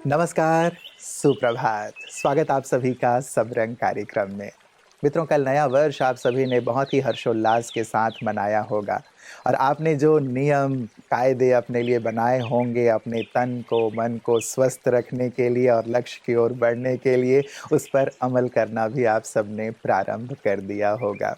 नमस्कार, सुप्रभात। स्वागत आप सभी का सब रंग कार्यक्रम में। मित्रों, कल नया वर्ष आप सभी ने बहुत ही हर्षोल्लास के साथ मनाया होगा और आपने जो नियम, कायदे अपने लिए बनाए होंगे अपने तन को, मन को स्वस्थ रखने के लिए और लक्ष्य की ओर बढ़ने के लिए, उस पर अमल करना भी आप सबने प्रारंभ कर दिया होगा।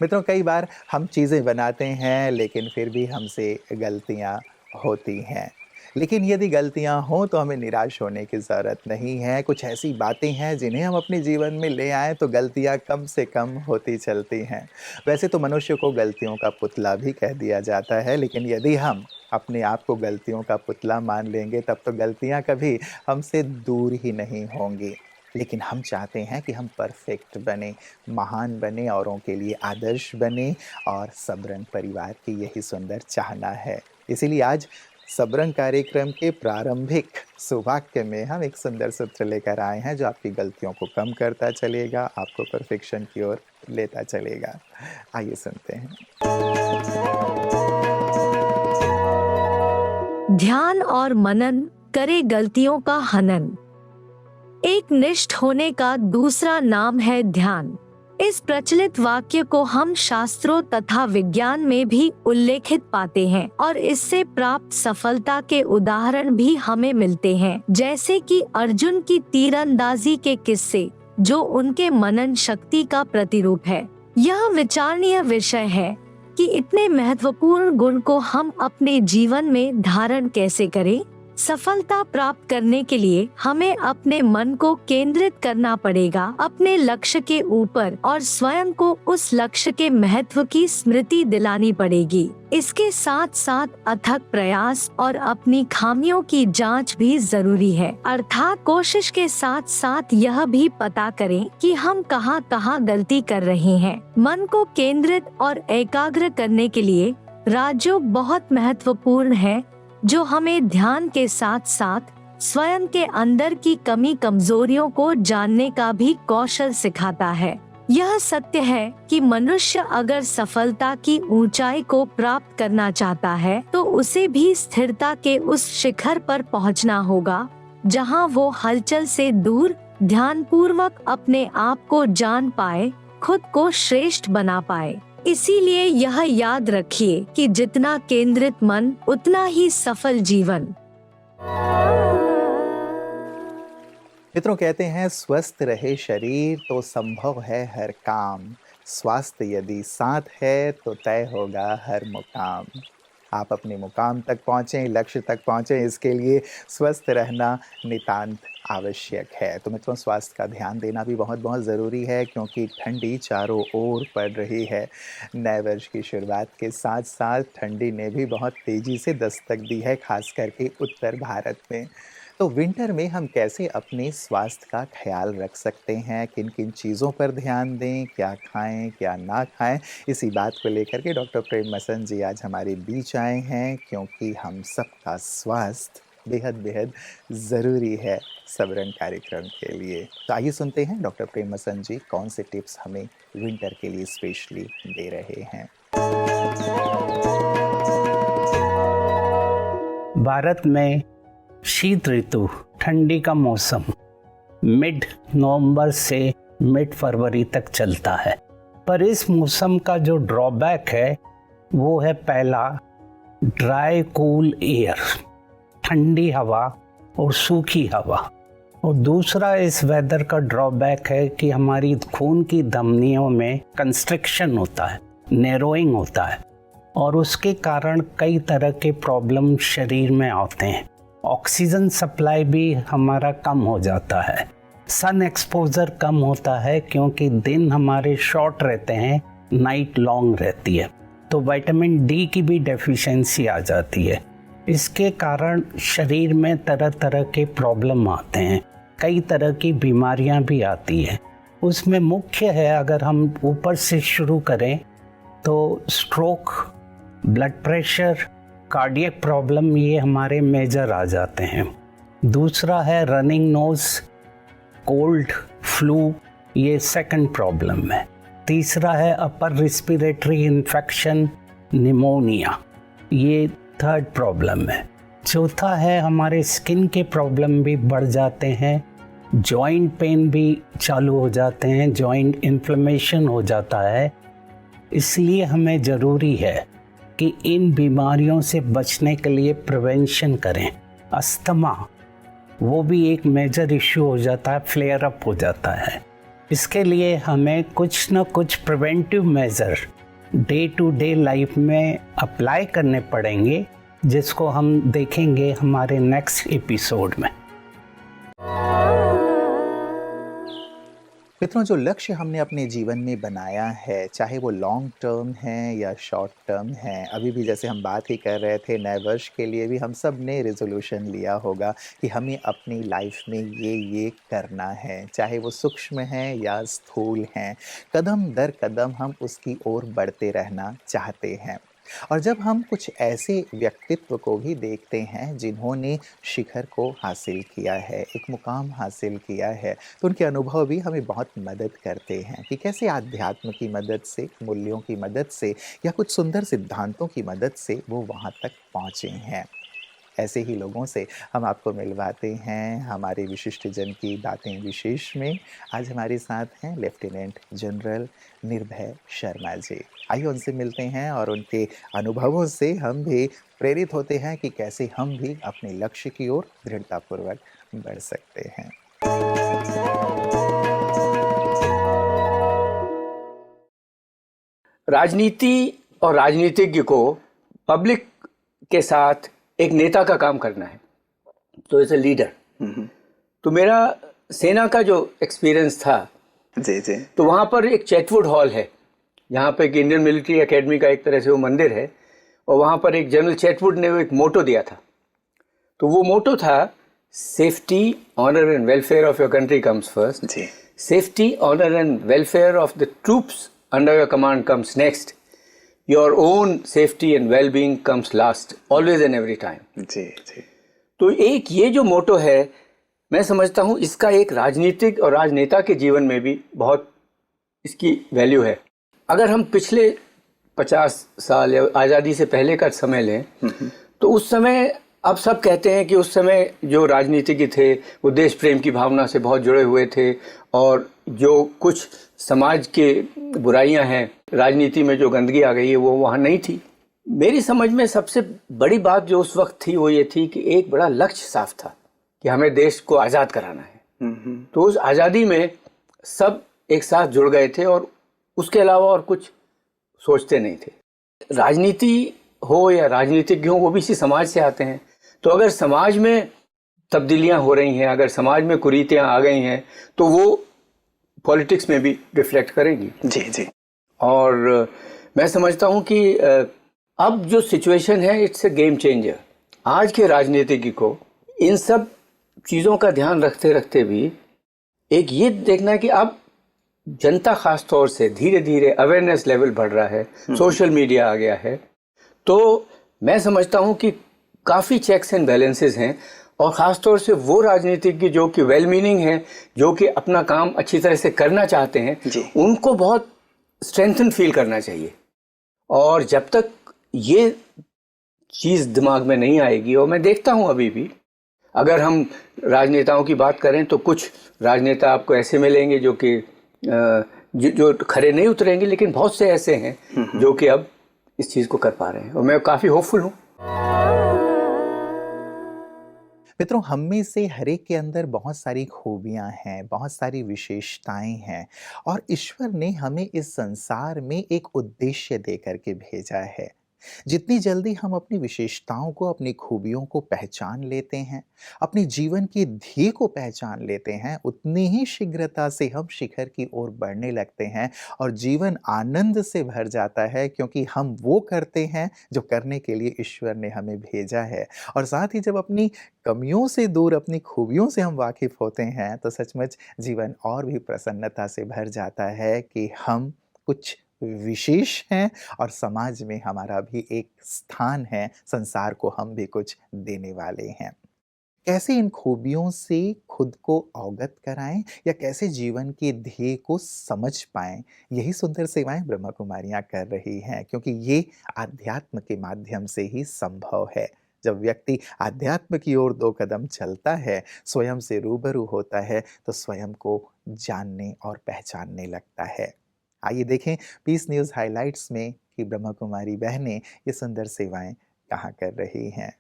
मित्रों, कई बार हम चीज़ें बनाते हैं लेकिन फिर भी हमसे गलतियाँ होती हैं। लेकिन यदि गलतियाँ हों तो हमें निराश होने की ज़रूरत नहीं है। कुछ ऐसी बातें हैं जिन्हें हम अपने जीवन में ले आएँ तो गलतियाँ कम से कम होती चलती हैं। वैसे तो मनुष्य को गलतियों का पुतला भी कह दिया जाता है, लेकिन यदि हम अपने आप को गलतियों का पुतला मान लेंगे तब तो गलतियाँ कभी हमसे दूर ही नहीं होंगी। लेकिन हम चाहते हैं कि हम परफेक्ट बने, महान बने, औरों के लिए आदर्श बने और सबरंग परिवार की यही सुंदर चाहना है। इसीलिए आज सबरंग कार्यक्रम के प्रारंभिक सुवाक्य में हम एक सुंदर सूत्र लेकर आए हैं जो आपकी गलतियों को कम करता चलेगा, आपको परफेक्शन की ओर लेता चलेगा। आइए सुनते हैं। ध्यान और मनन करे गलतियों का हनन। एक निष्ठ होने का दूसरा नाम है ध्यान। इस प्रचलित वाक्य को हम शास्त्रों तथा विज्ञान में भी उल्लेखित पाते हैं और इससे प्राप्त सफलता के उदाहरण भी हमें मिलते हैं, जैसे कि अर्जुन की तीरंदाजी के किस्से, जो उनके मनन शक्ति का प्रतिरूप है। यह विचारणीय विषय है कि इतने महत्वपूर्ण गुण को हम अपने जीवन में धारण कैसे करें। सफलता प्राप्त करने के लिए हमें अपने मन को केंद्रित करना पड़ेगा अपने लक्ष्य के ऊपर और स्वयं को उस लक्ष्य के महत्व की स्मृति दिलानी पड़ेगी। इसके साथ साथ अथक प्रयास और अपनी खामियों की जांच भी जरूरी है, अर्थात कोशिश के साथ साथ यह भी पता करें कि हम कहाँ कहाँ गलती कर रहे हैं। मन को केंद्रित और एकाग्र करने के लिए राजयोग बहुत महत्वपूर्ण है, जो हमें ध्यान के साथ साथ स्वयं के अंदर की कमी कमजोरियों को जानने का भी कौशल सिखाता है। यह सत्य है कि मनुष्य अगर सफलता की ऊंचाई को प्राप्त करना चाहता है तो उसे भी स्थिरता के उस शिखर पर पहुंचना होगा, जहां वो हलचल से दूर ध्यानपूर्वक अपने आप को जान पाए, खुद को श्रेष्ठ बना पाए। इसीलिए यह याद रखिए कि जितना केंद्रित मन उतना ही सफल जीवन। मित्रों, कहते हैं स्वस्थ रहे शरीर तो संभव है हर काम, स्वास्थ्य यदि साथ है तो तय होगा हर मुकाम। आप अपने मुकाम तक पहुँचें, लक्ष्य तक पहुँचें, इसके लिए स्वस्थ रहना नितांत आवश्यक है। तो मित्रों, स्वास्थ्य का ध्यान देना भी बहुत बहुत ज़रूरी है, क्योंकि ठंडी चारों ओर पड़ रही है। नए वर्ष की शुरुआत के साथ साथ ठंडी ने भी बहुत तेज़ी से दस्तक दी है, खास करके उत्तर भारत में। तो विंटर में हम कैसे अपने स्वास्थ्य का ख्याल रख सकते हैं, किन किन चीज़ों पर ध्यान दें, क्या खाएं क्या ना खाएं, इसी बात को लेकर के डॉक्टर प्रेम मसन जी आज हमारे बीच आए हैं, क्योंकि हम सबका स्वास्थ्य बेहद बेहद ज़रूरी है सबरंग कार्यक्रम के लिए। तो आइए सुनते हैं डॉक्टर प्रेम मसन जी कौन से टिप्स हमें विंटर के लिए स्पेशली दे रहे हैं। भारत में शीत ऋतु, ठंडी का मौसम मिड नवंबर से मिड फरवरी तक चलता है। पर इस मौसम का जो ड्रॉबैक है वो है, पहला ड्राई कूल एयर, ठंडी हवा और सूखी हवा। और दूसरा इस वेदर का ड्रॉबैक है कि हमारी खून की धमनियों में कंस्ट्रिक्शन होता है, नैरोइंग होता है, और उसके कारण कई तरह के प्रॉब्लम शरीर में आते हैं। ऑक्सीजन सप्लाई भी हमारा कम हो जाता है, सन एक्सपोजर कम होता है, क्योंकि दिन हमारे शॉर्ट रहते हैं, नाइट लॉन्ग रहती है, तो विटामिन डी की भी डेफिशिएंसी आ जाती है। इसके कारण शरीर में तरह तरह के प्रॉब्लम आते हैं, कई तरह की बीमारियां भी आती हैं। उसमें मुख्य है, अगर हम ऊपर से शुरू करें तो stroke, blood pressure, cardiac problem, ये हमारे मेजर आ जाते हैं। दूसरा है रनिंग नोज, कोल्ड, फ्लू, ये सेकंड प्रॉब्लम है। तीसरा है अपर रिस्पिरेटरी इन्फेक्शन, निमोनिया, ये थर्ड प्रॉब्लम है। चौथा है हमारे स्किन के प्रॉब्लम भी बढ़ जाते हैं, जॉइंट पेन भी चालू हो जाते हैं, जॉइंट इन्फ्लेमेशन हो जाता है। इसलिए हमें ज़रूरी है कि इन बीमारियों से बचने के लिए प्रिवेंशन करें। अस्थमा वो भी एक मेजर इश्यू हो जाता है, फ्लेयर अप हो जाता है। इसके लिए हमें कुछ न कुछ preventive measure day to day life में अप्लाई करने पड़ेंगे, जिसको हम देखेंगे हमारे नेक्स्ट एपिसोड में। मित्रों, जो लक्ष्य हमने अपने जीवन में बनाया है, चाहे वो लॉन्ग टर्म है या शॉर्ट टर्म है, अभी भी जैसे हम बात ही कर रहे थे, नए वर्ष के लिए भी हम सब ने रेजोल्यूशन लिया होगा कि हमें अपनी लाइफ में ये करना है, चाहे वो सूक्ष्म है या स्थूल है। कदम दर कदम हम उसकी ओर बढ़ते रहना चाहते हैं। और जब हम कुछ ऐसे व्यक्तित्व को भी देखते हैं जिन्होंने शिखर को हासिल किया है, एक मुकाम हासिल किया है, तो उनके अनुभव भी हमें बहुत मदद करते हैं कि कैसे आध्यात्म की मदद से, मूल्यों की मदद से या कुछ सुंदर सिद्धांतों की मदद से वो वहाँ तक पहुँचे हैं। ऐसे ही लोगों से हम आपको मिलवाते हैं हमारे विशिष्ट जन की बातें विशेष में। आज हमारे साथ हैं लेफ्टिनेंट जनरल निर्भय शर्मा जी। आइए उनसे मिलते हैं और उनके अनुभवों से हम भी प्रेरित होते हैं कि कैसे हम भी अपने लक्ष्य की ओर दृढ़तापूर्वक बढ़ सकते हैं। राजनीति और राजनीतिज्ञ को पब्लिक के साथ एक नेता का काम करना है, तो एज ए लीडर। तो मेरा सेना का जो एक्सपीरियंस था जी जी, तो वहाँ पर एक चैटवुड हॉल है, जहाँ पे एक इंडियन मिलिट्री एकेडमी का एक तरह से वो मंदिर है, और वहाँ पर एक जनरल चैटवुड ने वो एक मोटो दिया था। तो वो मोटो था, safety, honour and welfare of your country comes first, safety, honour and welfare of the troops under your command comes next, your own safety and well being comes last, always and every time. जी जी। तो एक ये जो मोटो है, मैं समझता हूँ इसका एक राजनीतिक और राजनेता के जीवन में भी बहुत इसकी वैल्यू है। अगर हम पिछले 50 साल या आज़ादी से पहले का समय लें, तो उस समय, अब सब कहते हैं कि उस समय जो राजनीतिज्ञ थे वो देश प्रेम की भावना से बहुत जुड़े हुए थे, और जो कुछ समाज के बुराइयां हैं, राजनीति में जो गंदगी आ गई है, वो वहाँ नहीं थी। मेरी समझ में सबसे बड़ी बात जो उस वक्त थी वो ये थी कि एक बड़ा लक्ष्य साफ था कि हमें देश को आज़ाद कराना है। तो उस आज़ादी में सब एक साथ जुड़ गए थे और उसके अलावा और कुछ सोचते नहीं थे। राजनीति हो या राजनीतिज्ञ हो, वो भी इसी समाज से आते हैं। तो अगर समाज में तब्दीलियां हो रही हैं, अगर समाज में कुरीतियां आ गई हैं, तो वो पॉलिटिक्स में भी रिफ्लेक्ट करेगी। जी जी। और मैं समझता हूं कि अब जो सिचुएशन है, इट्स ए गेम चेंजर। आज के राजनीतिज्ञ को इन सब चीज़ों का ध्यान रखते रखते भी एक ये देखना है कि अब जनता खास तौर से धीरे धीरे अवेयरनेस लेवल बढ़ रहा है, सोशल मीडिया आ गया है। तो मैं समझता हूं कि काफ़ी चेक्स एंड बैलेंसेस हैं, और ख़ास तौर से वो राजनीतिज्ञ जो कि वेल मीनिंग हैं, जो कि अपना काम अच्छी तरह से करना चाहते हैं, उनको बहुत स्ट्रेंथन फील करना चाहिए। और जब तक ये चीज़ दिमाग में नहीं आएगी, और मैं देखता हूँ अभी भी, अगर हम राजनेताओं की बात करें तो कुछ राजनेता आपको ऐसे मिलेंगे जो कि जो खरे नहीं उतरेंगे, लेकिन बहुत से ऐसे हैं जो कि अब इस चीज़ को कर पा रहे हैं, और मैं काफ़ी होपफुल हूँ। मित्रों, हम में से हर एक के अंदर बहुत सारी खूबियां हैं, बहुत सारी विशेषताएं हैं, और ईश्वर ने हमें इस संसार में एक उद्देश्य दे करके भेजा है। जितनी जल्दी हम अपनी विशेषताओं को, अपनी खूबियों को पहचान लेते हैं, अपने जीवन की ध्येय को पहचान लेते हैं, उतनी ही शीघ्रता से हम शिखर की ओर बढ़ने लगते हैं, और जीवन आनंद से भर जाता है, क्योंकि हम वो करते हैं जो करने के लिए ईश्वर ने हमें भेजा है। और साथ ही जब अपनी कमियों से दूर अपनी खूबियों से हम वाकिफ होते हैं, तो सचमुच जीवन और भी प्रसन्नता से भर जाता है कि हम कुछ विशेष हैं, और समाज में हमारा भी एक स्थान है, संसार को हम भी कुछ देने वाले हैं। कैसे इन खूबियों से खुद को अवगत कराएं, या कैसे जीवन के ध्येय को समझ पाएं, यही सुंदर सेवाएं ब्रह्मा कुमारियां कर रही हैं, क्योंकि ये आध्यात्म के माध्यम से ही संभव है। जब व्यक्ति आध्यात्म की ओर 2 कदम चलता है, स्वयं से रूबरू होता है, तो स्वयं को जानने और पहचानने लगता है। आइए देखें पीस न्यूज़ हाइलाइट्स में कि ब्रह्मा कुमारी बहनें ये सुंदर सेवाएं कहाँ कर रही हैं।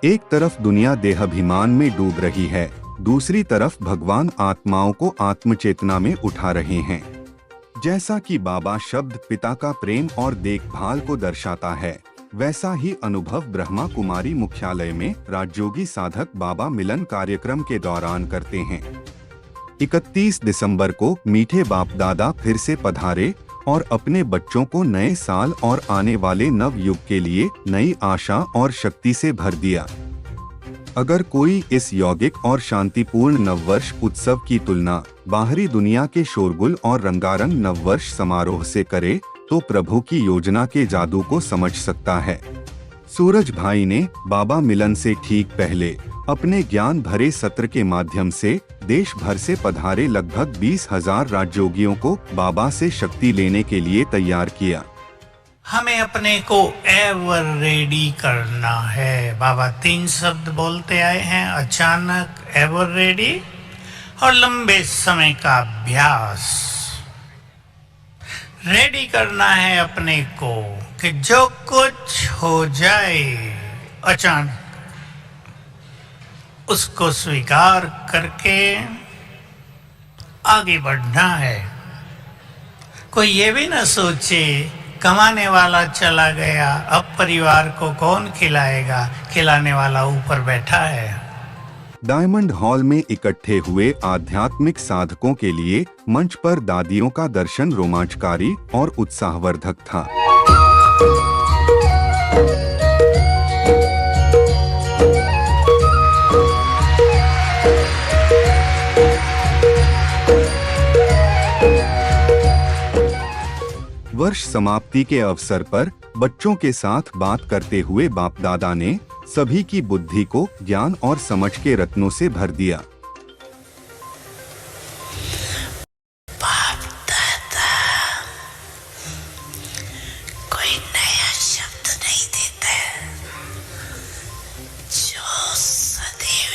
एक तरफ दुनिया देहाभिमान में डूब रही है, दूसरी तरफ भगवान आत्माओं को आत्मचेतना में उठा रहे हैं। जैसा कि बाबा शब्द पिता का प्रेम और देखभाल को दर्शाता है, वैसा ही अनुभव ब्रह्मा कुमारी मुख्यालय में राजयोगी साधक बाबा मिलन कार्यक्रम के दौरान करते हैं। 31 दिसंबर को मीठे बाप दादा फिर से पधारे और अपने बच्चों को नए साल और आने वाले नव युग के लिए नई आशा और शक्ति से भर दिया। अगर कोई इस यौगिक और शांतिपूर्ण नववर्ष उत्सव की तुलना बाहरी दुनिया के शोरगुल और रंगारंग नववर्ष समारोह से करे, तो प्रभु की योजना के जादू को समझ सकता है। सूरज भाई ने बाबा मिलन से ठीक पहले अपने ज्ञान भरे सत्र के माध्यम से देश भर से पधारे लगभग 20,000 राजयोगियों को बाबा से शक्ति लेने के लिए तैयार किया। हमें अपने को एवर रेडी करना है। बाबा 3 शब्द बोलते आए हैं, अचानक, एवर रेडी और लंबे समय का अभ्यास। रेडी करना है अपने को कि जो कुछ हो जाए अचानक, उसको स्वीकार करके आगे बढ़ना है। कोई ये भी ना सोचे कमाने वाला चला गया, अब परिवार को कौन खिलाएगा, खिलाने वाला ऊपर बैठा है। डायमंड हॉल में इकट्ठे हुए आध्यात्मिक साधकों के लिए मंच पर दादियों का दर्शन रोमांचकारी और उत्साहवर्धक था। वर्ष समाप्ति के अवसर पर बच्चों के साथ बात करते हुए बाप दादा ने सभी की बुद्धि को ज्ञान और समझ के रत्नों से भर दिया। बाप दादा कोई नया शब्द नहीं देता है, जो सदैव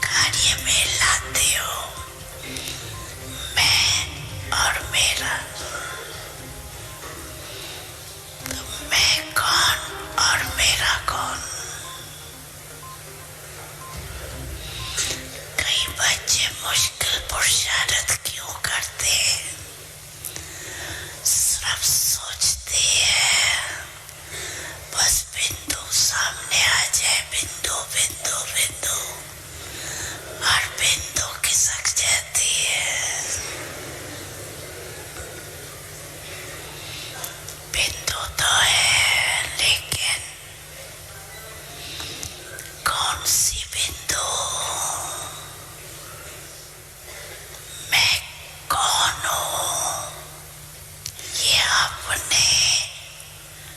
कार्य में लाते हो, मैं और मेरा। मैं कौन और मेरा कौन? कई बच्चे मुश्किल पुरुषार्थ क्यों करते हैं? सिर्फ सोचते हैं बस बिंदु सामने आ जाए, बिंदु बिंदु बिंदु, और बिंदु खिसक जाती है। बिंदु तो है, लेकिन कौन सी बिंदु? मैं कौन हूँ, ये अपने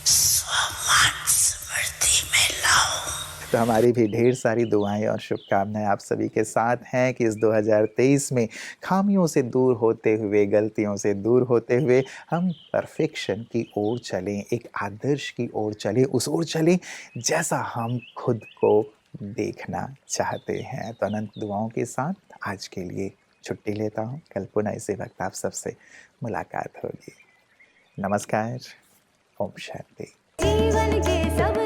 स्वमान स्मृति में लाऊं। तो हमारी भी ढेर सारी दुआएं और शुभकामनाएं आप सभी के साथ हैं कि इस 2023 में खामियों से दूर होते हुए, गलतियों से दूर होते हुए हम परफेक्शन की ओर चलें, एक आदर्श की ओर चलें, उस ओर चलें जैसा हम खुद को देखना चाहते हैं। तो अनंत दुआओं के साथ आज के लिए छुट्टी लेता हूँ। कल पुनः इसी वक्त आप सबसे मुलाकात होगी। नमस्कार, ओम शांति। जीवन के सब